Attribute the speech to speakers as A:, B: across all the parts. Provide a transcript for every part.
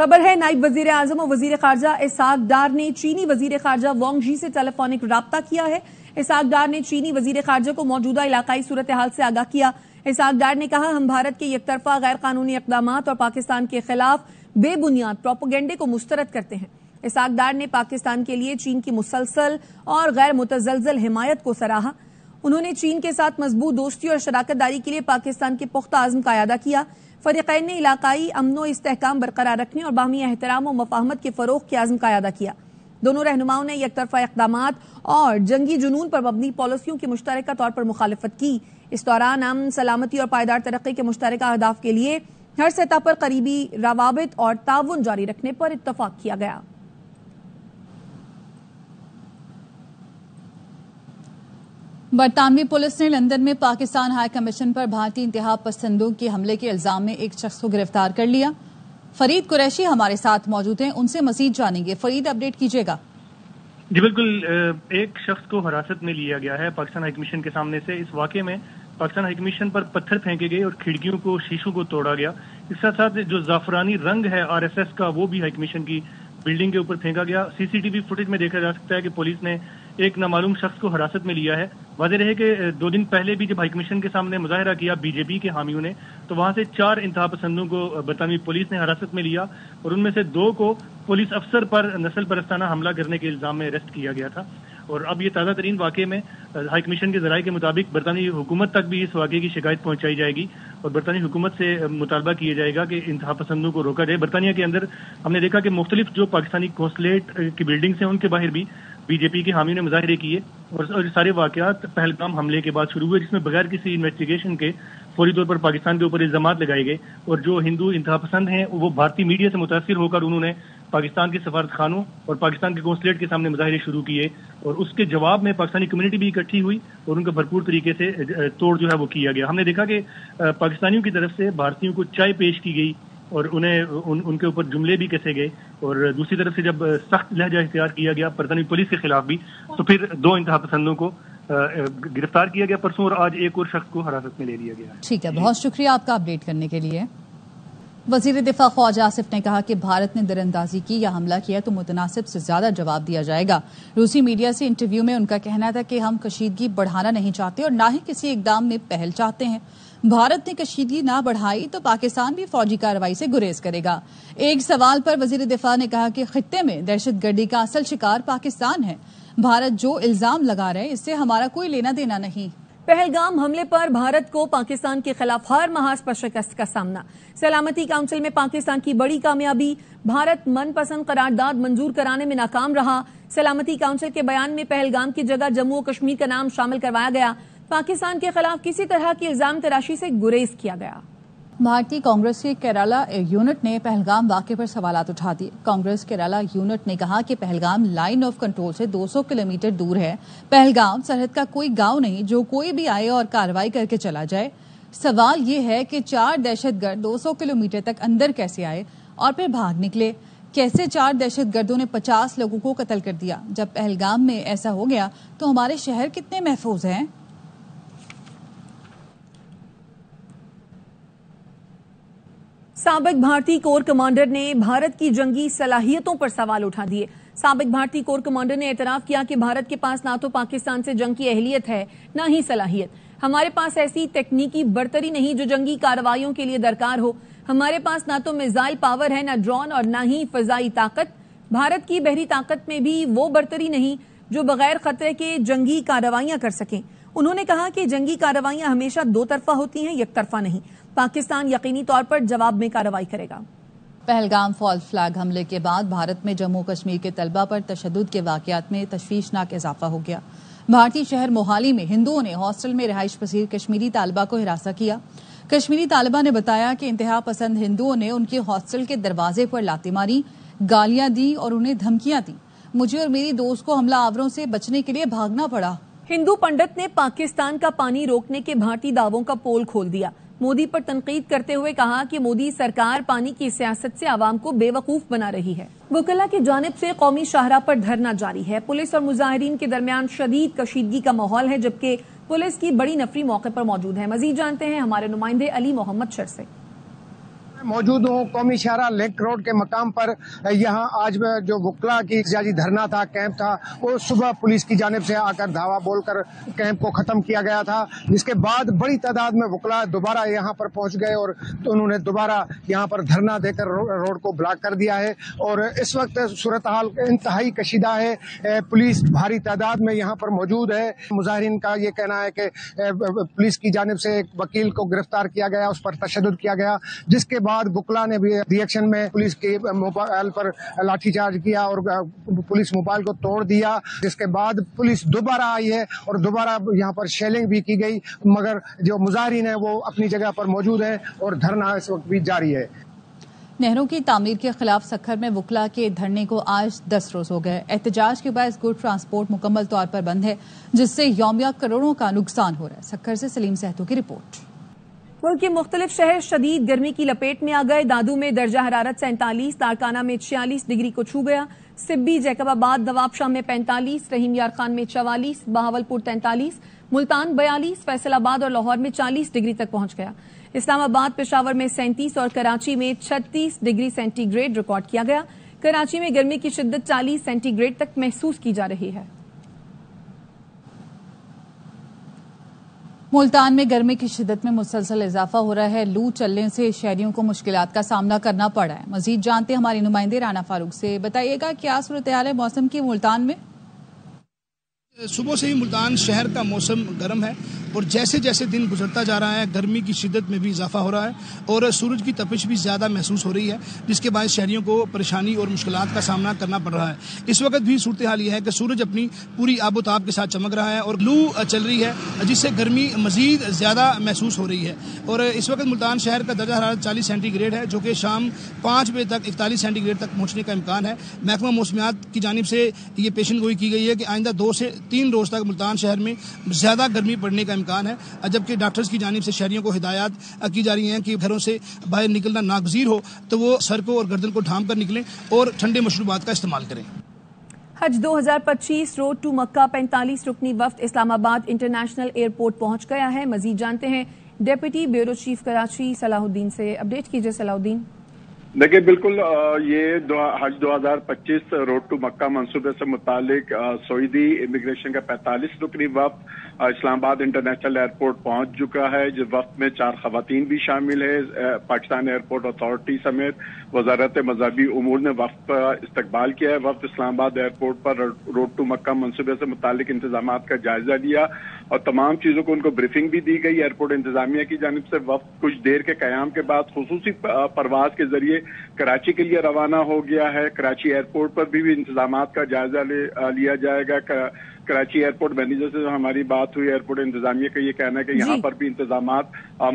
A: खबर है नायब वजीर आजम और वजीर खारजा इसहाक डार ने चीनी वजीर खारजा वांग जी से टेलीफोनिक राब्ता किया है। इसहाक डार ने चीनी वजीर खारजा को मौजूदा इलाकाई सूरत हाल से आगाह किया। इसहाक डार ने कहा, हम भारत के एकतरफा गैर कानूनी इक़दामात और पाकिस्तान के खिलाफ बेबुनियाद प्रोपेगेंडे को मुस्तरद करते हैं। इसहाक डार ने पाकिस्तान के लिए चीन की मुसलसल और गैर मुतज़लज़ल हिमायत को सराहा। उन्होंने चीन के साथ मजबूत दोस्ती और शराकतदारी के लिए पाकिस्तान के पुख्ता आज़म का अयादा किया। फरीक़ैन ने इलाकाई अमनो इस्तेहकाम बरकरार रखने और बाहमी एहतराम और मफाहमत के फ़रोग़ के आज़म का अयादा किया। दोनों रहनुमाओं ने एकतरफा इक़दामात और जंगी जुनून पर मबनी पॉलिसियों की मुश्तरका तौर पर मुखालफत की। इस दौरान अमन, सलामती और पायदार तरक्की के मुश्तरका अहदाफ के लिए हर सतह पर करीबी रवाबित और ताउन जारी रखने पर इत्तफाक किया गया।
B: बरतानवी पुलिस ने लंदन में पाकिस्तान हाई कमीशन पर भारतीय इंतहा पसंदों के हमले के इल्जाम में एक शख्स को गिरफ्तार कर लिया। फरीद कुरैशी हमारे साथ मौजूद हैं, उनसे मजीद जानेंगे। फरीद, अपडेट कीजिएगा।
C: जी बिल्कुल, एक शख्स को हिरासत में लिया गया है पाकिस्तान हाई कमीशन के सामने से। इस वाक़े में पाकिस्तान हाई कमीशन पर पत्थर फेंके गए और खिड़कियों को, शीशों को तोड़ा गया। इसके साथ जो जाफरानी रंग है RSS का, वो भी हाई कमीशन की बिल्डिंग के ऊपर फेंका गया। CCTV फुटेज में देखा जा सकता है कि पुलिस ने एक नामालूम शख्स को हिरासत में लिया है। वाज़ेह रहे कि 2 दिन पहले भी जब हाई कमीशन के सामने मुजाहरा किया BJP के हामियों ने, तो वहां से 4 इंतहा पसंदों को बरतानवी पुलिस ने हिरासत में लिया और उनमें से 2 को पुलिस अफसर पर नस्ल परस्ताना हमला करने के इल्जाम में अरेस्ट किया गया था। और अब ये ताज़ा तरीन वाक़े में हाई कमीशन के ज़राए के मुताबिक बरतानी हुकूमत तक भी इस वाक़े की शिकायत पहुंचाई जाएगी और बरतानी हुकूमत से मुतालबा किया जाएगा कि इंतहा पसंदों को रोका जाए। बरतानिया के अंदर हमने देखा कि मुख्तलिफ जो पाकिस्तानी कौंसलेट की बिल्डिंग्स हैं, उनके बाहर भी BJP के हामियों ने मुजाहरे किए और सारे वाक़यात पहलगाम हमले के बाद शुरू हुए, जिसमें बगैर किसी इन्वेस्टिगेशन के फौरी तौर पर पाकिस्तान के ऊपर इल्जामात लगाए गए। और जो हिंदू इंतहा पसंद हैं वो भारतीय मीडिया से मुतासिर होकर उन्होंने पाकिस्तान के सफारत खानों और पाकिस्तान के कौंसलेट के सामने मुजाहरे शुरू किए और उसके जवाब में पाकिस्तानी कम्युनिटी भी इकट्ठी हुई और उनका भरपूर तरीके से तोड़ जो है वो किया गया। हमने देखा कि पाकिस्तानियों की तरफ से भारतीयों को चाय पेश की गई और उन्हें उनके ऊपर जुमले भी कसे गए और दूसरी तरफ से जब सख्त लहजा इख्तियार किया गया बरतानवी पुलिस के खिलाफ भी, तो फिर 2 इंतहा पसंदों को गिरफ्तार किया गया परसों और आज एक और शख्स को हिरासत में ले लिया गया।
B: ठीक है, बहुत शुक्रिया आपका अपडेट करने के लिए। वजीर दिफा ख्वाजा आसिफ ने कहा कि भारत ने दरअंदाजी की या हमला किया तो मुतनासिब से ज्यादा जवाब दिया जाएगा। रूसी मीडिया से इंटरव्यू में उनका कहना था कि हम कशीदगी बढ़ाना नहीं चाहते और ना ही किसी इकदाम में पहल चाहते हैं। भारत ने कशीदगी ना बढ़ाई तो पाकिस्तान भी फौजी कार्रवाई से गुरेज करेगा। एक सवाल पर वजीर दिफा ने कहा कि खित्ते में दहशतगर्दी का असल शिकार पाकिस्तान है। भारत जो इल्जाम लगा रहे इससे हमारा कोई लेना देना नहीं।
A: पहलगाम हमले पर भारत को पाकिस्तान के खिलाफ हर महाज पर शिकस्त का सामना। सलामती काउंसिल में पाकिस्तान की बड़ी कामयाबी, भारत मनपसंद करारदाद मंजूर कराने में नाकाम रहा। सलामती काउंसिल के बयान में पहलगाम की जगह जम्मू और कश्मीर का नाम शामिल करवाया गया। पाकिस्तान के खिलाफ किसी तरह की इल्जाम तराशी से गुरेज किया गया।
B: भारतीय कांग्रेस के केरला यूनिट ने पहलगाम वाक़े पर सवालात उठा दिए। कांग्रेस केरला यूनिट ने कहा कि पहलगाम लाइन ऑफ कंट्रोल से 200 किलोमीटर दूर है। पहलगाम सरहद का कोई गांव नहीं जो कोई भी आए और कार्रवाई करके चला जाए। सवाल ये है कि 4 दहशतगर्द 200 किलोमीटर तक अंदर कैसे आए और फिर भाग निकले। कैसे 4 दहशतगर्दों ने 50 लोगों को कत्ल कर दिया। जब पहलगाम में ऐसा हो गया तो हमारे शहर कितने महफूज हैं।
A: साबिक भारतीय कोर कमांडर ने भारत की जंगी सलाहियतों पर सवाल उठा दिए। साबिक भारतीय कोर कमांडर ने एतराफ किया कि भारत के पास ना तो पाकिस्तान से जंग की अहलियत है, ना ही सलाहियत। हमारे पास ऐसी तकनीकी बर्तरी नहीं जो जंगी कार्रवाइयों के लिए दरकार हो। हमारे पास ना तो मिसाइल पावर है, ना ड्रोन और ना ही फजाई ताकत। भारत की बहरी ताकत में भी वो बर्तरी नहीं जो बगैर खतरे के जंगी कार्रवाइयां कर सकें। उन्होंने कहा कि जंगी कार्रवाइयां हमेशा 2 तरफा होती हैं, एक तरफा नहीं। पाकिस्तान यकीनी तौर पर जवाब में कार्रवाई करेगा।
B: पहलगाम फॉल्स फ्लैग हमले के बाद भारत में जम्मू कश्मीर के तलबा पर तशद्दुद के वाकयात में तशवीशनाक इजाफा हो गया। भारतीय शहर मोहाली में हिंदुओं ने हॉस्टल में रिहाइश पसीर कश्मीरी तालिबा को हिरासत किया। कश्मीरी तालिबा ने बताया कि इंतहा पसंद हिंदुओं ने उनके हॉस्टल के दरवाजे पर लातें मारी, गालियां दी और उन्हें धमकियां दी। मुझे और मेरी दोस्त को हमला आवरों से बचने के लिए भागना पड़ा।
A: हिंदू पंडित ने पाकिस्तान का पानी रोकने के भारतीय दावों का पोल खोल दिया। मोदी पर तनकीद करते हुए कहा कि मोदी सरकार पानी की सियासत से आवाम को बेवकूफ बना रही है। वकला की जानिब से कौमी शाहराह पर धरना जारी है। पुलिस और मुजाहिरीन के दरमियान शदीद कशीदगी का माहौल है, जबकि पुलिस की बड़ी नफरी मौके पर मौजूद है। मजीद जानते हैं हमारे नुमाइंदे अली मोहम्मद शर से।
D: मौजूद हूँ कौमी शाहरा लिंक रोड के मकाम पर। यहाँ आज जो वकला की एहतजाजी धरना था, कैंप था, वो सुबह पुलिस की जानिब से आकर धावा बोलकर कैंप को खत्म किया गया था, जिसके बाद बड़ी तादाद में वकला दोबारा यहाँ पर पहुँच गए और तो उन्होंने दोबारा यहाँ पर धरना देकर रोड को ब्लॉक कर दिया है। और इस वक्त सूरत हाल इंतहाई कशीदा है। पुलिस भारी तादाद में यहाँ पर मौजूद है। मुजाहिरीन का ये कहना है कि पुलिस की जानिब से एक वकील को गिरफ्तार किया गया, उस पर तशद्दुद किया गया, जिसके बाद बुकला ने भी रिएक्शन में पुलिस के मोबाइल पर लाठीचार्ज किया और पुलिस मोबाइल को तोड़ दिया, जिसके बाद पुलिस दोबारा आई है और दोबारा यहाँ पर शेलिंग भी की गई, मगर जो मुजाहिरीन है वो अपनी जगह पर मौजूद है और धरना इस वक्त भी जारी है।
B: नहरों की तामीर के खिलाफ सक्खर में वकला के धरने को आज 10 रोज हो गए। एहतजाज के बाद गुड ट्रांसपोर्ट मुकम्मल तौर पर बंद है, जिससे यौमिया करोड़ों का नुकसान हो रहा है। सक्खर से सलीम सहतू की रिपोर्ट।
A: मुल्क के मुख्तलिफ शहर शदीद गर्मी की लपेट में आ गए। दादू में दर्जा हरारत 47, तारकाना में 46 डिग्री को छू गया। सिब्बी, जैकबाबाद, नवाबशाह में 45, रहीम यार खान में 44, बहावलपुर 43, मुल्तान 42, फैसलाबाद और लाहौर में 40 डिग्री तक पहुंच गया। इस्लामाबाद, पेशावर में 37 और कराची में 36 डिग्री सेंटीग्रेड रिकॉर्ड किया गया। कराची में गर्मी की शिद्दत 40 सेंटीग्रेड तक महसूस की जा रही है।
B: मुल्तान में गर्मी की शिद्दत में मुसलसल इजाफा हो रहा है। लू चलने से शहरियों को मुश्किलात का सामना करना पड़ रहा है। मजीद जानते हैं हमारी नुमाइंदे राना फारूक से। बताइएगा क्या सूरत हाल है मौसम की मुल्तान में?
E: सुबह से ही मुल्तान शहर का मौसम गर्म है और जैसे जैसे दिन गुजरता जा रहा है गर्मी की शिद्दत में भी इजाफा हो रहा है और सूरज की तपिश भी ज़्यादा महसूस हो रही है, जिसके बाद शहरियों को परेशानी और मुश्किलात का सामना करना पड़ रहा है। इस वक्त भी सूरत हाल ये है कि सूरज अपनी पूरी आबोताब के साथ चमक रहा है और लू चल रही है, जिससे गर्मी मज़ीद ज़्यादा महसूस हो रही है। और इस वक्त मुल्तान शहर का दर्जा हरारत 40 सेंटीग्रेड है, जो कि शाम 5 बजे तक 41 सेंटीग्रेड तक पहुँचने का इम्कान है। महकमा मौसमियात की जानिब से ये पेशन गोई की गई है कि आइंदा 2 से 3 रोज़ तक मुल्तान शहर में ज़्यादा गर्मी पड़ने का इम्कान है, जबकि डॉक्टर्स की जानिब से शहरियों को हिदायत की जा रही हैं कि घरों से बाहर निकलना नागज़ीर हो तो वो सर को और गर्दन को ढांप कर निकलें और ठंडे मशरूबात का इस्तेमाल करें।
A: हज 2025 रोड टू मक्का 45 रुकनी वफ्द इस्लामाबाद इंटरनेशनल एयरपोर्ट पहुंच गया है। मजीद जानते हैं deputy bureau chief Karachi Salahuddin से। अपडेट कीजिए सलाहुद्दीन।
F: देखिए बिल्कुल ये हज 2025 रोड टू मक्का मंसूबे से मुतालिक सऊदी इमिग्रेशन का 45 रुकनी वफ्द इस्लामाबाद इंटरनेशनल एयरपोर्ट पहुंच चुका है। जिस वक्त में 4 खवातीन भी शामिल है। पाकिस्तान एयरपोर्ट अथॉरिटी समेत वजारत मज़हबी उमूर ने वफ्द का इस्तकबाल किया है। वफ्द इस्लामाबाद एयरपोर्ट पर रोड टू मक्का मंसूबे से मुतालिक इंतजाम का जायजा लिया और तमाम चीजों को उनको ब्रीफिंग भी दी गई। एयरपोर्ट इंतजामिया की जानिब से वफ्द कुछ देर के कयाम के बाद खुसूसी परवाज के जरिए कराची के लिए रवाना हो गया है। कराची एयरपोर्ट पर भी इंतजाम का जायजा लिया जाएगा। कराची एयरपोर्ट मैनेजर से जो हमारी बात हुई, एयरपोर्ट इंतजामिया का ये कहना है कि यहाँ पर भी इंतजाम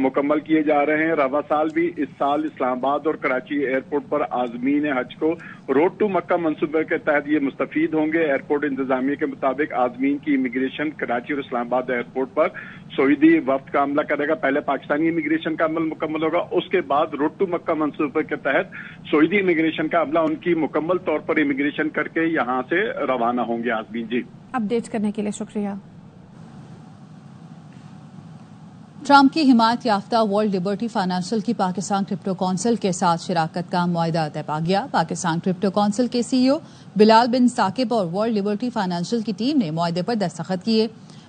F: मुकम्मल किए जा रहे हैं। रवा साल भी इस साल इस्लामाबाद और कराची एयरपोर्ट पर आज़मीन हज को रोड टू मक्का मंसूबे के तहत ये मुस्तफीद होंगे। एयरपोर्ट इंतजामिया के मुताबिक आज़मीन की इमिग्रेशन कराची और इस्लामाबाद एयरपोर्ट पर सऊदी वफ्द का अमला करेगा। पहले पाकिस्तानी इमिग्रेशन का अमल मुकम्मल होगा, उसके बाद रोड टू मक्का मंसूबे के तहत सऊदी इमिग्रेशन का अमला उनकी मुकम्मल तौर पर इमिग्रेशन करके यहाँ से रवाना होंगे। आज़मीन जी,
A: अपडेट करने के लिए शुक्रिया।
B: ट्रंप की हिमायत याफ्ता वर्ल्ड लिबर्टी फाइनेंशियल की पाकिस्तान क्रिप्टो काउंसिल के साथ शिराकत का मुआहदा तय पा गया। पाकिस्तान क्रिप्टो काउंसिल के सीईओ बिलाल बिन साकिब और वर्ल्ड लिबर्टी फाइनेंशियल की टीम ने मुआहदे पर दस्तखत किए।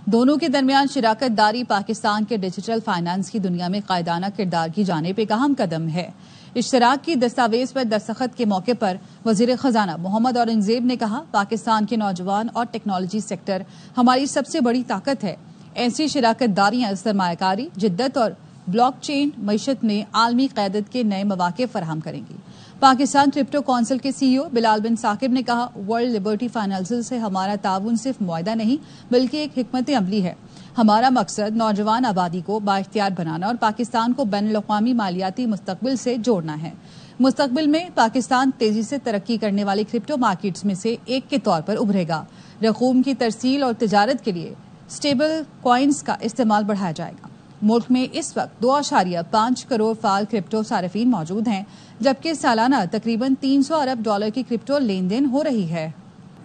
B: दोनों के दरमियान शिराकत दारी पाकिस्तान के डिजिटल फाइनेंस की दुनिया में कायदाना किरदार की जाने पर अहम कदम है। इश्तराक की दस्तावेज पर दस्तखत के मौके पर वजीर खजाना मोहम्मद औरंगजेब ने कहा, पाकिस्तान के नौजवान और टेक्नोलॉजी सेक्टर हमारी सबसे बड़ी ताकत है। ऐसी शिराकत दारियां सरमायाकारी, जिद्दत और ब्लॉकचेन मईशत में आलमी क़यादत के नए मौके फराहम करेंगी। पाकिस्तान क्रिप्टो काउंसिल के सीईओ बिलाल बिन साकिब ने कहा, वर्ल्ड लिबर्टी फाइनेंशियल से हमारा ताउन सिर्फ मुआहदा नहीं बल्कि एक हिकमत अमली है। हमारा मकसद नौजवान आबादी को बाइख्तियार बनाना और पाकिस्तान को बैनुल-अक़वामी मालियाती मुस्तक़बिल से जोड़ना है। मुस्तक़बिल में पाकिस्तान तेजी से तरक्की करने वाली क्रिप्टो मार्केट्स में से एक के तौर पर उभरेगा। रकूम की तरसील और तिजारत के लिए स्टेबल कॉइन्स का इस्तेमाल बढ़ाया जाएगा। मुल्क में इस वक्त 2.5 करोड़ फाल क्रिप्टो सार्फिन मौजूद हैं, जबकि सालाना तकरीबन $300 अरब की क्रिप्टो लेन देन हो रही है।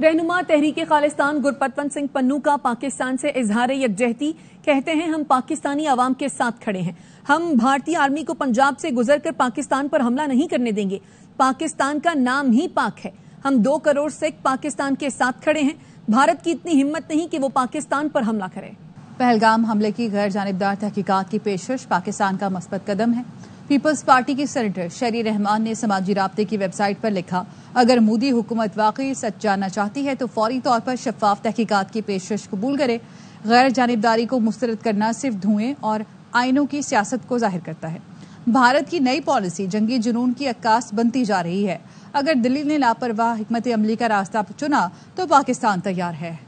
A: रहनुमा तहरीक खालिस्तान गुरपतवंत सिंह पन्नू का पाकिस्तान से इजहार यकजहती। कहते हैं हम पाकिस्तानी आवाम के साथ खड़े हैं। हम भारतीय आर्मी को पंजाब से गुजरकर पाकिस्तान पर हमला नहीं करने देंगे। पाकिस्तान का नाम ही पाक है। हम 2 करोड़ सिख पाकिस्तान के साथ खड़े हैं। भारत की इतनी हिम्मत नहीं कि वो पाकिस्तान पर हमला करे।
B: पहलगाम हमले की गैर जानिबदार तहकीकात की पेशकश पाकिस्तान का मस्बत कदम है। पीपल्स पार्टी की सेनेटर शरी रहमान ने समाजी राब्ते की वेबसाइट पर लिखा, अगर मोदी हुकूमत वाकई सच जानना चाहती है तो फौरी तौर पर शफाफ तहकीकात की पेशकश कबूल करे। गैर जानिबदारी को मुस्तरद करना सिर्फ धुएं और आइनों की सियासत को जाहिर करता है। भारत की नई पॉलिसी जंगी जुनून की अक्कास बनती जा रही है। अगर दिल्ली ने लापरवाह हिकमत अमली का रास्ता चुना तो पाकिस्तान तैयार है।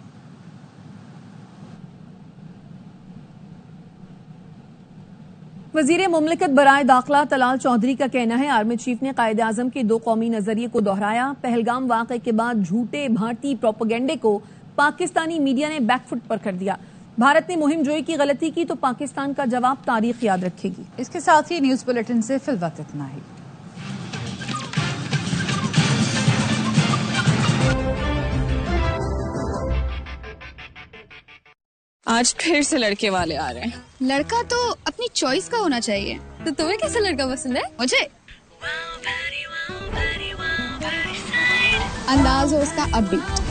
A: वजीर मुमलिकत बराए दाखिला तलाल चौधरी का कहना है, आर्मी चीफ ने कायदे आजम के 2 कौमी नजरिए को दोहराया। पहलगाम वाक़े के बाद झूठे भारतीय प्रोपेगेंडे को पाकिस्तानी मीडिया ने बैकफुट पर कर दिया। भारत ने मुहिम जोई की गलती की तो पाकिस्तान का जवाब तारीख याद रखेगी।
B: इसके साथ ही न्यूज बुलेटिन से फिलहाल इतना ही।
G: आज फिर से लड़के वाले आ रहे हैं।
H: लड़का तो अपनी चॉइस का होना चाहिए।
G: तो तुम्हें कैसा लड़का पसंद है?
H: मुझे अंदाज हो उसका अपबीट,